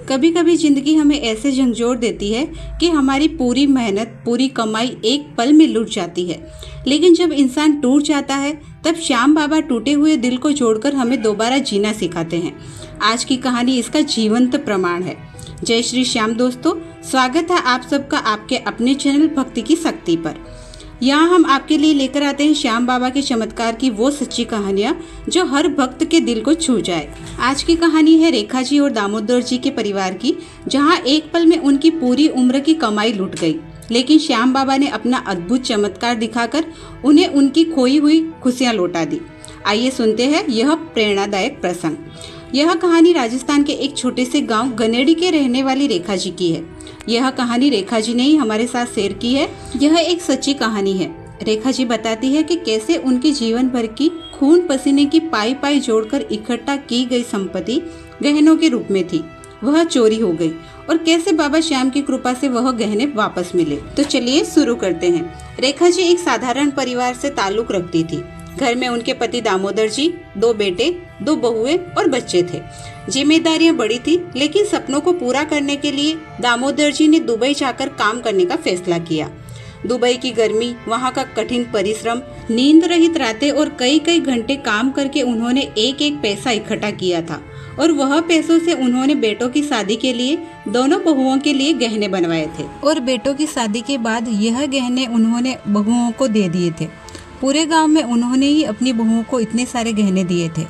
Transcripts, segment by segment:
कभी कभी जिंदगी हमें ऐसे झंझोर देती है कि हमारी पूरी मेहनत, पूरी कमाई एक पल में लुट जाती है। लेकिन जब इंसान टूट जाता है तब श्याम बाबा टूटे हुए दिल को जोड़कर हमें दोबारा जीना सिखाते हैं। आज की कहानी इसका जीवंत प्रमाण है। जय श्री श्याम दोस्तों, स्वागत है आप सबका आपके अपने चैनल भक्ति की शक्ति पर। यहाँ हम आपके लिए लेकर आते हैं श्याम बाबा के चमत्कार की वो सच्ची कहानियाँ जो हर भक्त के दिल को छू जाए। आज की कहानी है रेखा जी और दामोदर जी के परिवार की, जहाँ एक पल में उनकी पूरी उम्र की कमाई लुट गई, लेकिन श्याम बाबा ने अपना अद्भुत चमत्कार दिखाकर उन्हें उनकी खोई हुई खुशियाँ लौटा दी। आइए सुनते हैं यह प्रेरणादायक प्रसंग। यह कहानी राजस्थान के एक छोटे से गांव गनेड़ी के रहने वाली रेखा जी की है। यह कहानी रेखा जी ने ही हमारे साथ शेयर की है। यह एक सच्ची कहानी है। रेखा जी बताती है कि कैसे उनके जीवन भर की खून पसीने की पाई पाई जोड़कर इकट्ठा की गई संपत्ति गहनों के रूप में थी, वह चोरी हो गई और कैसे बाबा श्याम की कृपा से वह गहने वापस मिले। तो चलिए शुरू करते हैं। रेखा जी एक साधारण परिवार से ताल्लुक रखती थी। घर में उनके पति दामोदर जी, 2 बेटे, 2 बहुएं और बच्चे थे। जिम्मेदारियां बड़ी थी, लेकिन सपनों को पूरा करने के लिए दामोदर जी ने दुबई जाकर काम करने का फैसला किया। दुबई की गर्मी, वहां का कठिन परिश्रम, नींद रहित रातें और कई कई घंटे काम करके उन्होंने एक एक पैसा इकट्ठा किया था और वह पैसों से उन्होंने बेटों की शादी के लिए दोनों बहुओं के लिए गहने बनवाए थे और बेटों की शादी के बाद यह गहने उन्होंने बहुओं को दे दिए थे। पूरे गांव में उन्होंने ही अपनी बहुओं को इतने सारे गहने दिए थे।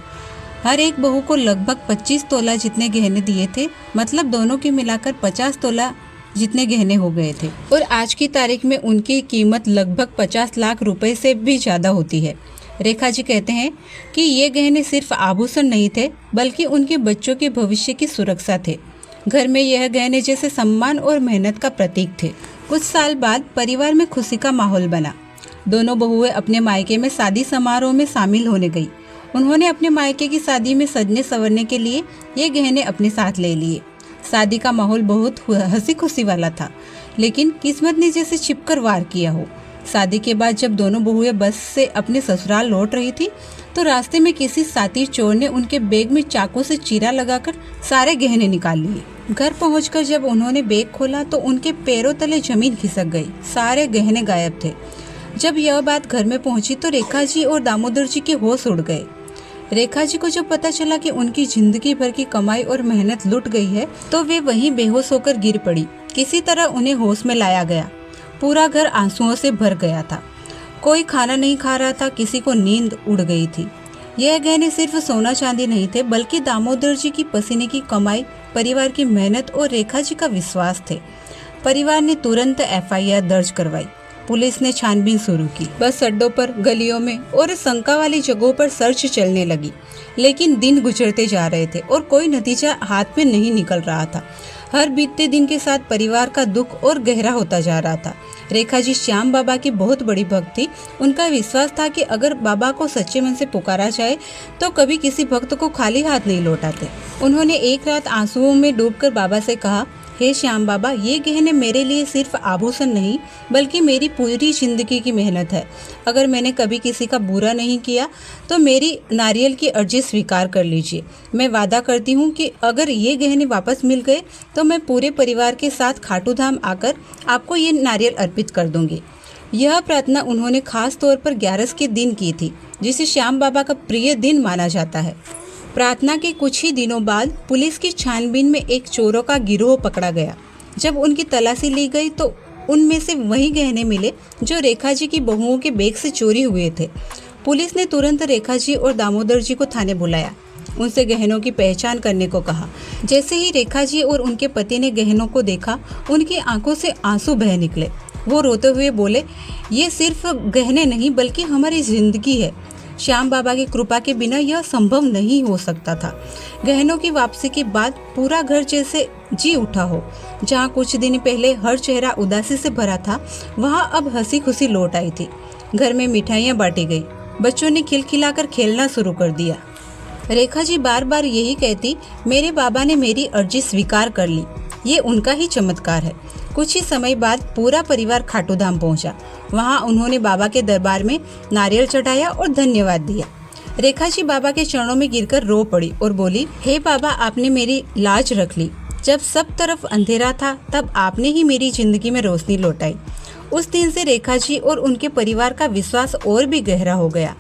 हर एक बहू को लगभग 25 तोला जितने गहने दिए थे, मतलब दोनों के मिलाकर 50 तोला जितने गहने हो गए थे। और आज की तारीख में उनकी कीमत लगभग 50 लाख रुपए से भी ज़्यादा होती है। रेखा जी कहते हैं कि ये गहने सिर्फ आभूषण नहीं थे, बल्कि उनके बच्चों के भविष्य की सुरक्षा थे। घर में यह गहने जैसे सम्मान और मेहनत का प्रतीक थे। कुछ साल बाद परिवार में खुशी का माहौल बना। दोनों बहुएं अपने मायके में शादी समारोह में शामिल होने गई। उन्होंने अपने मायके की शादी में सजने संवरने के लिए ये गहने अपने साथ ले लिए। शादी का माहौल बहुत हंसी खुशी वाला था, लेकिन किस्मत ने जैसे छिपकर वार किया हो। शादी के बाद जब दोनों बहुएं बस से अपने ससुराल लौट रही थी, तो रास्ते में किसी शातिर चोर ने उनके बैग में चाकू से चीरा लगाकर सारे गहने निकाल लिए। घर पहुंचकर जब उन्होंने बैग खोला तो उनके पैरों तले जमीन खिसक गई। सारे गहने गायब थे। जब यह बात घर में पहुंची तो रेखा जी और दामोदर जी के होश उड़ गए। रेखा जी को जब पता चला कि उनकी जिंदगी भर की कमाई और मेहनत लुट गई है, तो वे वहीं बेहोश होकर गिर पड़ी। किसी तरह उन्हें होश में लाया गया। पूरा घर आंसुओं से भर गया था। कोई खाना नहीं खा रहा था, किसी को नींद उड़ गई थी। यह गहने सिर्फ सोना चांदी नहीं थे, बल्कि दामोदर जी की पसीने की कमाई, परिवार की मेहनत और रेखा जी का विश्वास थे। परिवार ने तुरंत FIR दर्ज करवाई। पुलिस ने छानबीन शुरू की। बस अड्डों पर, गलियों में और शंका वाली जगहों पर सर्च चलने लगी, लेकिन दिन गुजरते जा रहे थे और कोई नतीजा हाथ में नहीं निकल रहा था। हर बीतते दिन के साथ परिवार का दुख और गहरा होता जा रहा था। रेखा जी श्याम बाबा की बहुत बड़ी भक्त थी। उनका विश्वास था कि अगर बाबा को सच्चे मन से पुकारा जाए तो कभी किसी भक्त को खाली हाथ नहीं लौटाते। उन्होंने एक रात आंसुओं में डूबकर बाबा से कहा, हे श्याम बाबा, ये गहने मेरे लिए सिर्फ आभूषण नहीं, बल्कि मेरी पूरी जिंदगी की मेहनत है। अगर मैंने कभी किसी का बुरा नहीं किया तो मेरी नारियल की अर्जी स्वीकार कर लीजिए। मैं वादा करती हूँ कि अगर ये गहने वापस मिल गए तो मैं पूरे परिवार के साथ खाटू धाम आकर आपको ये नारियल अर्पित कर दूंगी। यह प्रार्थना उन्होंने खास तौर पर 11 के दिन की थी, जिसे श्याम बाबा का प्रिय दिन माना जाता है। प्रार्थना के कुछ ही दिनों बाद पुलिस की छानबीन में एक चोरों का गिरोह पकड़ा गया। जब उनकी तलाशी ली गई तो उनमें से वही गहने मिले जो रेखा जी की बहुओं के बैग से चोरी हुए थे। पुलिस ने तुरंत रेखा जी और दामोदर जी को थाने बुलाया। उनसे गहनों की पहचान करने को कहा। जैसे ही रेखा जी और उनके पति ने गहनों को देखा, उनकी आंखों से आंसू बह निकले। वो रोते हुए बोले, ये सिर्फ गहने नहीं बल्कि हमारी जिंदगी है। श्याम बाबा की कृपा के बिना यह संभव नहीं हो सकता था। गहनों की वापसी के बाद पूरा घर जैसे जी उठा हो। जहाँ कुछ दिन पहले हर चेहरा उदासी से भरा था, वहाँ अब हंसी खुशी लौट आई थी। घर में मिठाइयाँ बांटी गई। बच्चों ने खिलखिलाकर खेलना शुरू कर दिया। रेखा जी बार बार यही कहती, मेरे बाबा ने मेरी अर्जी स्वीकार कर ली। ये उनका ही चमत्कार है। कुछ ही समय बाद पूरा परिवार खाटू धाम पहुंचा। वहां उन्होंने बाबा के दरबार में नारियल चढ़ाया और धन्यवाद दिया। रेखा जी बाबा के चरणों में गिरकर रो पड़ी और बोली, हे बाबा, आपने मेरी लाज रख ली। जब सब तरफ अंधेरा था तब आपने ही मेरी जिंदगी में रोशनी लौटाई। उस दिन से रेखा जी और उनके परिवार का विश्वास और भी गहरा हो गया।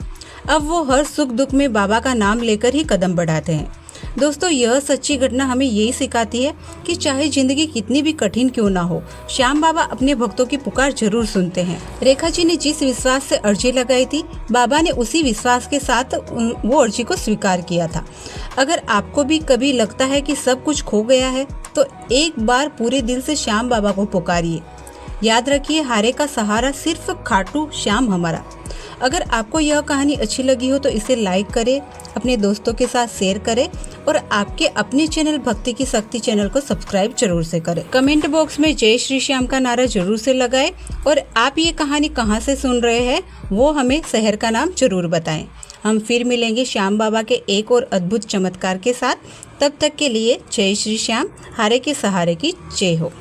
अब वो हर सुख दुख में बाबा का नाम लेकर ही कदम बढ़ाते हैं। दोस्तों, यह सच्ची घटना हमें यही सिखाती है कि चाहे जिंदगी कितनी भी कठिन क्यों ना हो, श्याम बाबा अपने भक्तों की पुकार जरूर सुनते हैं। रेखा जी ने जिस विश्वास से अर्जी लगाई थी, बाबा ने उसी विश्वास के साथ वो अर्जी को स्वीकार किया था। अगर आपको भी कभी लगता है कि सब कुछ खो गया है, तो एक बार पूरे दिल से श्याम बाबा को पुकारिए। याद रखिए, हारे का सहारा सिर्फ खाटू श्याम हमारा। अगर आपको यह कहानी अच्छी लगी हो तो इसे लाइक करें, अपने दोस्तों के साथ शेयर करें और आपके अपने चैनल भक्ति की शक्ति चैनल को सब्सक्राइब जरूर से करें। कमेंट बॉक्स में जय श्री श्याम का नारा जरूर से लगाएं और आप ये कहानी कहाँ से सुन रहे हैं वो हमें शहर का नाम जरूर बताएं। हम फिर मिलेंगे श्याम बाबा के एक और अद्भुत चमत्कार के साथ। तब तक के लिए जय श्री श्याम, हारे के सहारे की जय हो।